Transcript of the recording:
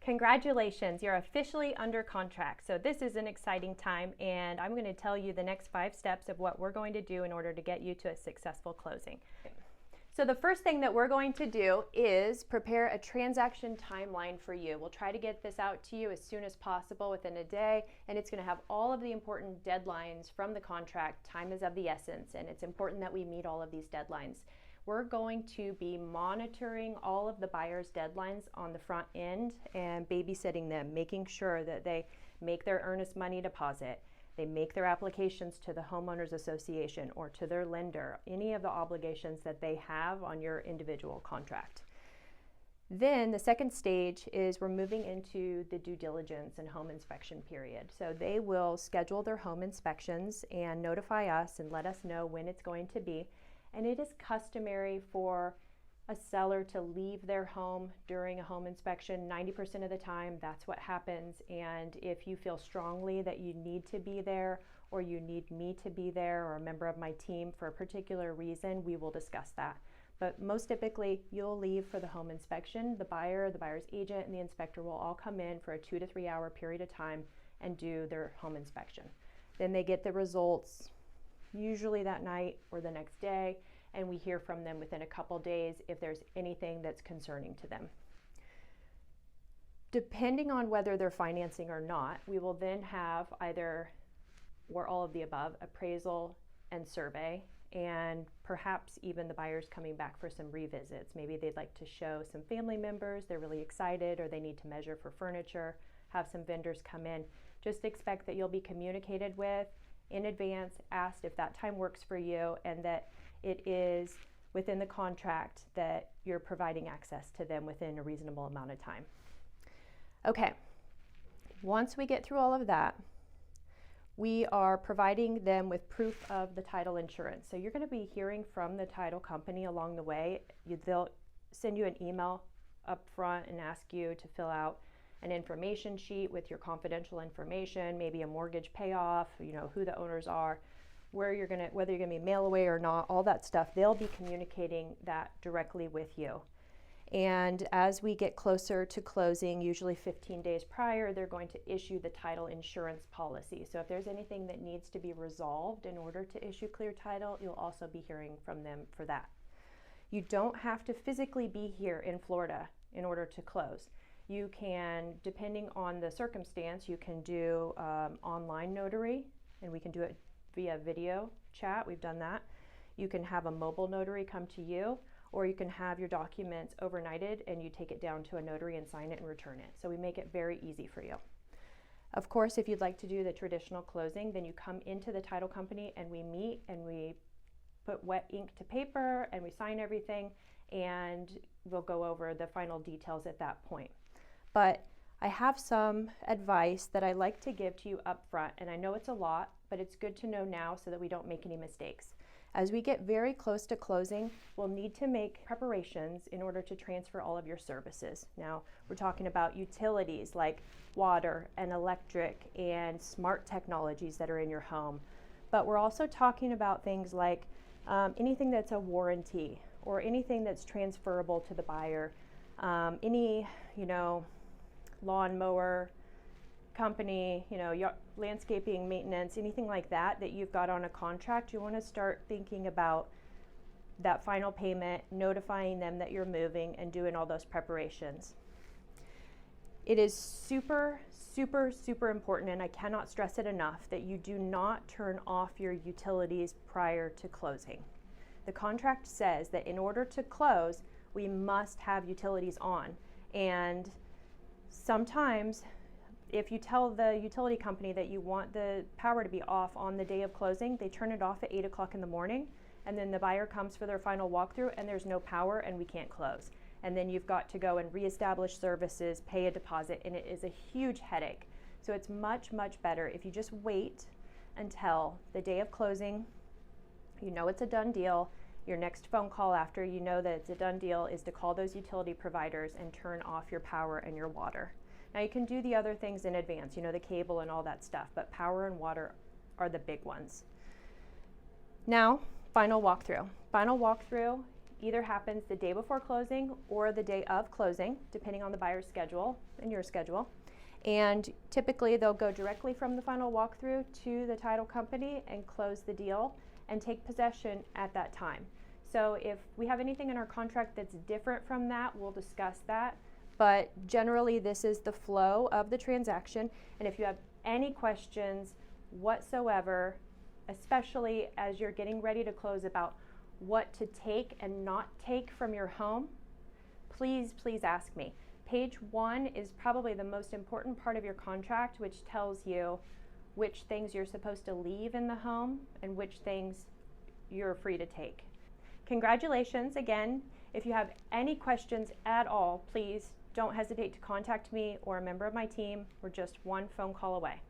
Congratulations, you're officially under contract. So this is an exciting time, and I'm going to tell you the next 5 steps of what we're going to do in order to get you to a successful closing. So the first thing that we're going to do is prepare a transaction timeline for you. We'll try to get this out to you as soon as possible within a day, and it's going to have all of the important deadlines from the contract. Time is of the essence, and it's important that we meet all of these deadlines. We're going to be monitoring all of the buyer's deadlines on the front end and babysitting them, making sure that they make their earnest money deposit, they make their applications to the homeowners association or to their lender, any of the obligations that they have on your individual contract. Then the second stage is we're moving into the due diligence and home inspection period. So they will schedule their home inspections and notify us and let us know when it's going to be. And it is customary for a seller to leave their home during a home inspection. 90% of the time, that's what happens. And if you feel strongly that you need to be there, or you need me to be there, or a member of my team for a particular reason, we will discuss that. But most typically, you'll leave for the home inspection. The buyer, the buyer's agent, and the inspector will all come in for a 2 to 3 hour period of time and do their home inspection. Then they get the results usually that night or the next day, and we hear from them within a couple days if there's anything that's concerning to them. Depending on whether they're financing or not, we will then have either, or all of the above, appraisal and survey, and perhaps even the buyers coming back for some revisits. Maybe they'd like to show some family members, they're really excited, or they need to measure for furniture, have some vendors come in. Just expect that you'll be communicated with in advance, asked if that time works for you, and that it is within the contract that you're providing access to them within a reasonable amount of time. Okay, once we get through all of that, we are providing them with proof of the title insurance. So you're going to be hearing from the title company along the way. They'll send you an email up front and ask you to fill out an information sheet with your confidential information, maybe a mortgage payoff, who the owners are, whether you're going to be mail away or not, all that stuff. They'll be communicating that directly with you. And as we get closer to closing, usually 15 days prior, they're going to issue the title insurance policy. So if there's anything that needs to be resolved in order to issue clear title, you'll also be hearing from them for that. You don't have to physically be here in Florida in order to close. You can, depending on the circumstance, you can do online notary, and we can do it via video chat. We've done that. You can have a mobile notary come to you, or you can have your documents overnighted and you take it down to a notary and sign it and return it. So we make it very easy for you. Of course, if you'd like to do the traditional closing, then you come into the title company and we meet and we put wet ink to paper and we sign everything, and we'll go over the final details at that point. But I have some advice that I like to give to you up front, and I know it's a lot, but it's good to know now so that we don't make any mistakes. As we get very close to closing, we'll need to make preparations in order to transfer all of your services. Now, we're talking about utilities like water and electric and smart technologies that are in your home. But we're also talking about things like anything that's a warranty or anything that's transferable to the buyer, any, lawnmower company, landscaping maintenance, anything like that you've got on a contract. You want to start thinking about that final payment, notifying them that you're moving, and doing all those preparations. It is super, super, super important, and I cannot stress it enough, that you do not turn off your utilities prior to closing. The contract says that in order to close, we must have utilities on, and sometimes if you tell the utility company that you want the power to be off on the day of closing, they turn it off at 8 o'clock in the morning, and then the buyer comes for their final walkthrough and there's no power and we can't close. And then you've got to go and reestablish services, pay a deposit, and it is a huge headache. So it's much, much better if you just wait until the day of closing. You know it's a done deal. Your next phone call after you know that it's a done deal is to call those utility providers and turn off your power and your water. Now you can do the other things in advance, the cable and all that stuff, but power and water are the big ones. Now, final walkthrough. Final walkthrough either happens the day before closing or the day of closing, depending on the buyer's schedule and your schedule. And typically they'll go directly from the final walkthrough to the title company and close the deal and take possession at that time. So if we have anything in our contract that's different from that, we'll discuss that. But generally this is the flow of the transaction. And if you have any questions whatsoever, especially as you're getting ready to close about what to take and not take from your home, please ask me. Page 1 is probably the most important part of your contract, which tells you which things you're supposed to leave in the home and which things you're free to take. Congratulations again. If you have any questions at all, please don't hesitate to contact me or a member of my team. We're just one phone call away.